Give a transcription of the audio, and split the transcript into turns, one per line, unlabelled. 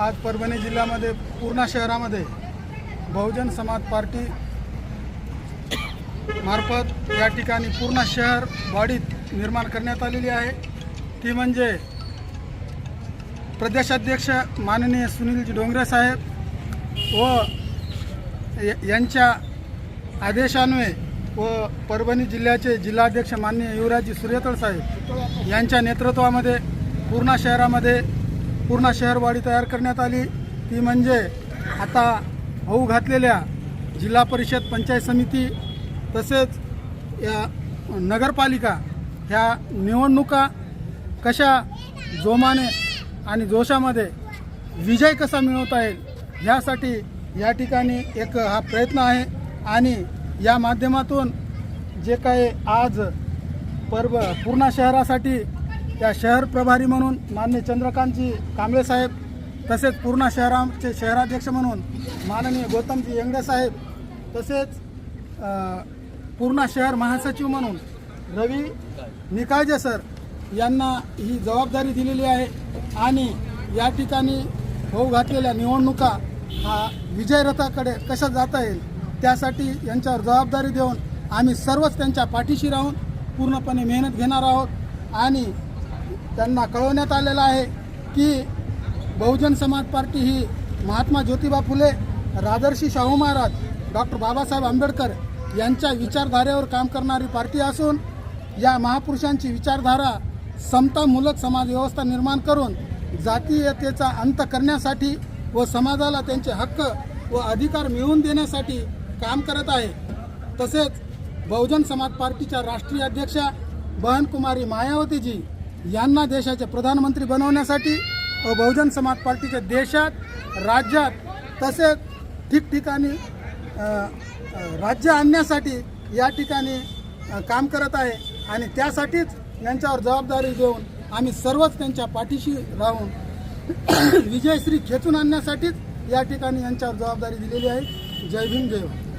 आज परभणी जिल्ह्यामध्ये पूर्णा शहरामध्ये बहुजन समाज पार्टी मार्फत या ठिकाणी पूर्ण शहर बॉडीत निर्माण करण्यात आलेली आहे। ती म्हणजे प्रदेशाध्यक्ष माननीय सुनीलजी डोंगरे साहेब व यांच्या आदेशान्वये व परभणी जिल्ह्याचे जिल्हाध्यक्ष माननीय युवराजजी सूर्यतळ साहेब यांच्या नेतृत्वामध्ये पूर्णा शहरामध्ये पूर्ण शहरवाडी तयार करण्यात आली। ती म्हणजे आता होऊ घातलेल्या जिल्हा परिषद पंचायत समिती तसेच या नगरपालिका ह्या निवडणुका कशा जोमाने आणि जोशामध्ये विजय कसा मिळवता येईल यासाठी या ठिकाणी एक हा प्रयत्न आहे। आणि या माध्यमातून जे काही आज पूर्णा शहरासाठी त्या शहर प्रभारी म्हणून माननीय चंद्रकांतजी कांबळे साहेब तसेच पूर्णा शहराचे शहराध्यक्ष म्हणून माननीय गौतमजी येंगडे साहेब तसेच पूर्णा शहर महासचिव म्हणून रवी निकाळजे सर यांना ही जबाबदारी दिलेली आहे। आणि या ठिकाणी होऊ घातलेल्या निवडणुका हा विजयरथाकडे कशा जाता येईल त्यासाठी यांच्यावर जबाबदारी देऊन आम्ही सर्वच त्यांच्या पाठीशी राहून पूर्णपणे मेहनत घेणार आहोत। आणि त्यांना कळवण्यात आलेलं आहे की बहुजन समाज पार्टी ही महात्मा ज्योतिबा फुले, राजर्षी शाहू महाराज, डॉक्टर बाबासाहेब आंबेडकर यांच्या विचारधारेवर काम करणारी पार्टी असून या महापुरुषांची विचारधारा समतामूलक समाजव्यवस्था निर्माण करून जातीयतेचा अंत करण्यासाठी व समाजाला त्यांचे हक्क व अधिकार मिळवून देण्यासाठी काम करत आहे। तसेच बहुजन समाज पार्टीच्या राष्ट्रीय अध्यक्षा बहनकुमारी मायावतीजी यांना देशाचे प्रधानमंत्री बनवण्यासाठी व बहुजन समाज पार्टीच्या देशात, राज्यात तसेच ठिकठिकाणी राज्य आणण्यासाठी या ठिकाणी काम करत आहे। आणि त्यासाठीच यांच्यावर जबाबदारी देऊन आम्ही सर्वच त्यांच्या पाठीशी राहून विजयश्री खेचून आणण्यासाठीच या ठिकाणी यांच्यावर जबाबदारी दिलेली आहे। जय भीम, जय भारत।